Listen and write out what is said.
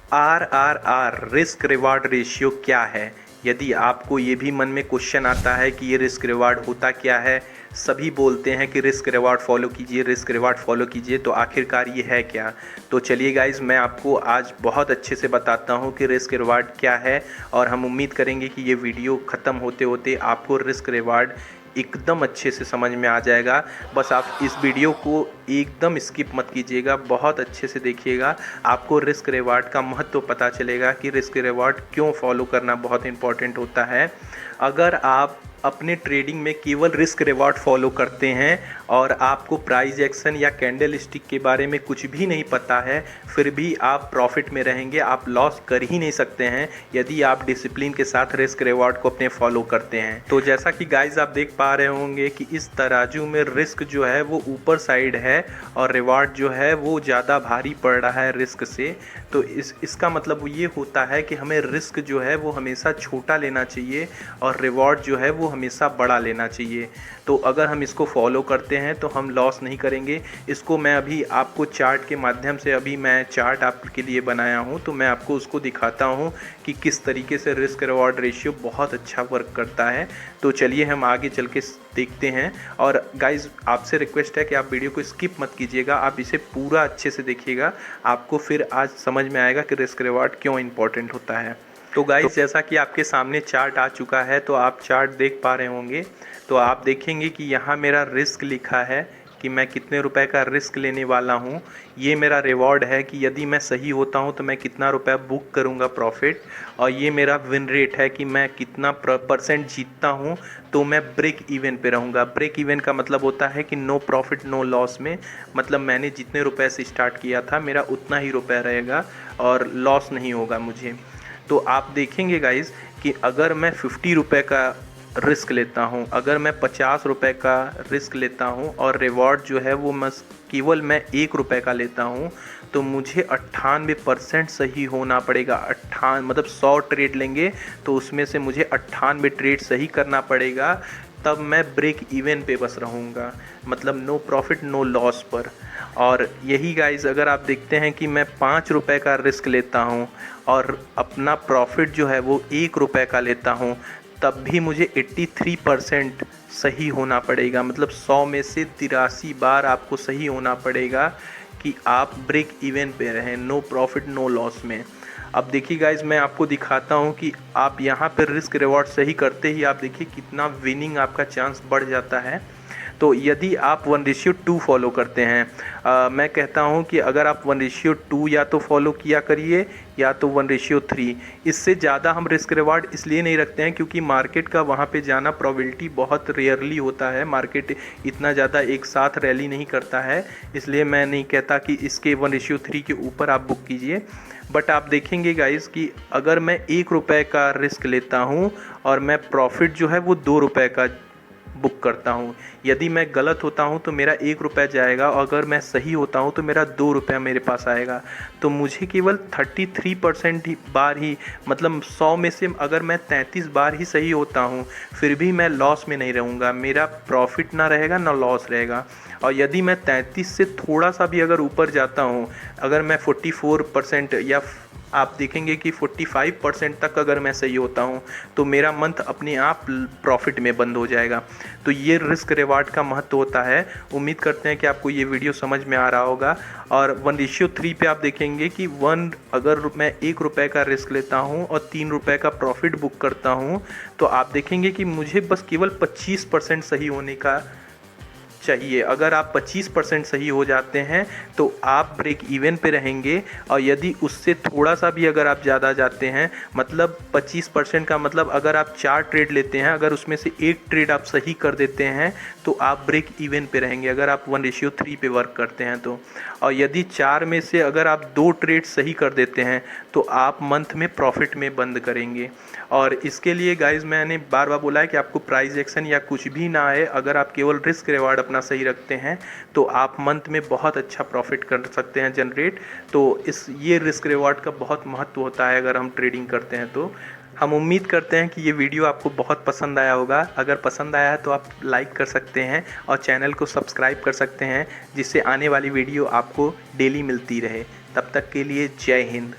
RRR risk reward ratio क्या है? यदि आपको ये भी मन में क्वेश्चन आता है कि ये रिस्क रिवार्ड होता क्या है, सभी बोलते हैं कि रिस्क रिवार्ड फॉलो कीजिए, रिस्क रिवार्ड फॉलो कीजिए, तो आखिरकार ये है क्या? तो चलिए गाइज़, मैं आपको आज बहुत अच्छे से बताता हूँ कि रिस्क रिवार्ड क्या है, और हम उम्मीद करेंगे कि ये वीडियो ख़त्म होते होते आपको रिस्क रिवार्ड एकदम अच्छे से समझ में आ जाएगा। बस आप इस वीडियो को एकदम स्किप मत कीजिएगा, बहुत अच्छे से देखिएगा। आपको रिस्क रिवार्ड का महत्व पता चलेगा कि रिस्क रिवार्ड क्यों फॉलो करना बहुत इम्पॉर्टेंट होता है। अगर आप अपने ट्रेडिंग में केवल रिस्क रिवार्ड फॉलो करते हैं और आपको प्राइस एक्शन या कैंडल स्टिक के बारे में कुछ भी नहीं पता है, फिर भी आप प्रॉफिट में रहेंगे, आप लॉस कर ही नहीं सकते हैं यदि आप डिसिप्लिन के साथ रिस्क रिवार्ड को अपने फॉलो करते हैं। तो जैसा कि गाइज आप देख पा रहे होंगे कि इस तराजू में रिस्क जो है वो ऊपर साइड है और रिवार्ड जो है वो ज़्यादा भारी पड़ रहा है रिस्क से। तो इसका मतलब ये होता है कि हमें रिस्क जो है वो हमेशा छोटा लेना चाहिए और रिवॉर्ड जो है वो हमेशा बड़ा लेना चाहिए। तो अगर हम इसको फॉलो करते हैं तो हम लॉस नहीं करेंगे। इसको मैं अभी आपको चार्ट के माध्यम से, अभी मैं चार्ट आपके लिए बनाया हूं, तो मैं आपको उसको दिखाता हूं कि किस तरीके से रिस्क रिवॉर्ड रेशियो बहुत अच्छा वर्क करता है। तो चलिए हम आगे चल के देखते हैं। और गाइज आपसे रिक्वेस्ट है कि आप वीडियो को स्किप मत कीजिएगा, आप इसे पूरा अच्छे से देखिएगा, आपको फिर आज समझ में आएगा कि रिस्क रिवॉर्ड क्यों इम्पोर्टेंट होता है। तो गाइस जैसा कि आपके सामने चार्ट आ चुका है, तो आप चार्ट देख पा रहे होंगे। तो आप देखेंगे कि यहाँ मेरा रिस्क लिखा है कि मैं कितने रुपए का रिस्क लेने वाला हूँ। ये मेरा रिवॉर्ड है कि यदि मैं सही होता हूँ तो मैं कितना रुपया बुक करूँगा प्रॉफिट, और ये मेरा विन रेट है कि मैं कितना परसेंट जीतता हूँ तो मैं ब्रेक इवन पे रहूँगा। ब्रेक इवन का मतलब होता है कि नो प्रॉफिट नो लॉस में, मतलब मैंने जितने रुपए से स्टार्ट किया था मेरा उतना ही रुपया रहेगा और लॉस नहीं होगा मुझे। तो आप देखेंगे गाइज़ कि अगर मैं 50 रुपये का रिस्क लेता हूँ, अगर मैं 50 रुपये का रिस्क लेता हूँ और रिवॉर्ड जो है वो केवल मैं 1 रुपये का लेता हूँ, तो मुझे 98% सही होना पड़ेगा। मतलब 100 ट्रेड लेंगे तो उसमें से मुझे 98 ट्रेड सही करना पड़ेगा, तब मैं ब्रेक इवन पे बस रहूँगा, मतलब नो प्रॉफिट नो लॉस पर। और यही गाइज़ अगर आप देखते हैं कि मैं 5 रुपये का रिस्क लेता हूँ और अपना प्रॉफिट जो है वो 1 रुपये का लेता हूँ, तब भी मुझे 83% सही होना पड़ेगा, मतलब 100 में से 83 बार आपको सही होना पड़ेगा कि आप ब्रेक इवन पे रहें, नो प्रॉफिट नो लॉस में। अब देखिए गाइज मैं आपको दिखाता हूँ कि आप यहाँ पर रिस्क रिवॉर्ड सही करते ही आप देखिए कितना विनिंग आपका चांस बढ़ जाता है। तो यदि आप 1:2 फॉलो करते हैं, मैं कहता हूं कि अगर आप 1:2 या तो फॉलो किया करिए या तो 1:3। इससे ज़्यादा हम रिस्क रिवार्ड इसलिए नहीं रखते हैं क्योंकि मार्केट का वहां पे जाना प्रोबेबिलिटी बहुत रेयरली होता है, मार्केट इतना ज़्यादा एक साथ रैली नहीं करता है, इसलिए मैं नहीं कहता कि इसके 1:3 के ऊपर आप बुक कीजिए। बट आप देखेंगे गाइस कि अगर मैं 1 रुपये का रिस्क लेता हूं और मैं प्रॉफिट जो है वो 2 रुपये का बुक करता हूँ, यदि मैं गलत होता हूँ तो मेरा 1 रुपया जाएगा और अगर मैं सही होता हूँ तो मेरा 2 रुपया मेरे पास आएगा। तो मुझे केवल 33% बार ही, मतलब 100 में से अगर मैं 33 बार ही सही होता हूँ फिर भी मैं लॉस में नहीं रहूँगा, मेरा प्रॉफिट ना रहेगा ना लॉस रहेगा। और यदि मैं 33 से थोड़ा सा भी अगर ऊपर जाता हूँ, अगर मैं 44% या आप देखेंगे कि 45% तक अगर मैं सही होता हूं, तो मेरा मंथ अपने आप प्रॉफिट में बंद हो जाएगा। तो ये रिस्क रिवार्ड का महत्व होता है। उम्मीद करते हैं कि आपको ये वीडियो समझ में आ रहा होगा। और 1:3 पे आप देखेंगे कि अगर मैं 1 रुपये का रिस्क लेता हूं और 3 रुपये का प्रॉफिट बुक करता हूं, तो आप देखेंगे कि मुझे बस केवल 25% सही होने का चाहिए। अगर आप 25% सही हो जाते हैं तो आप ब्रेक इवन पे रहेंगे, और यदि उससे थोड़ा सा भी अगर आप ज़्यादा जाते हैं, मतलब 25% का मतलब अगर आप 4 ट्रेड लेते हैं, अगर उसमें से 1 ट्रेड आप सही कर देते हैं तो आप ब्रेक इवन पे रहेंगे, अगर आप 1:3 पे वर्क करते हैं तो। और यदि 4 में से अगर आप 2 ट्रेड सही कर देते हैं तो आप मंथ में प्रॉफिट में बंद करेंगे। और इसके लिए गाइज मैंने बार बार बोला है कि आपको प्राइस एक्शन या कुछ भी ना आए, अगर आप केवल रिस्क रिवार्ड अपना सही रखते हैं तो आप मंथ में बहुत अच्छा प्रॉफिट कर सकते हैं जनरेट। तो ये रिस्क रिवार्ड का बहुत महत्व होता है अगर हम ट्रेडिंग करते हैं तो। हम उम्मीद करते हैं कि ये वीडियो आपको बहुत पसंद आया होगा। अगर पसंद आया है तो आप लाइक कर सकते हैं और चैनल को सब्सक्राइब कर सकते हैं, जिससे आने वाली वीडियो आपको डेली मिलती रहे। तब तक के लिए जय हिंद।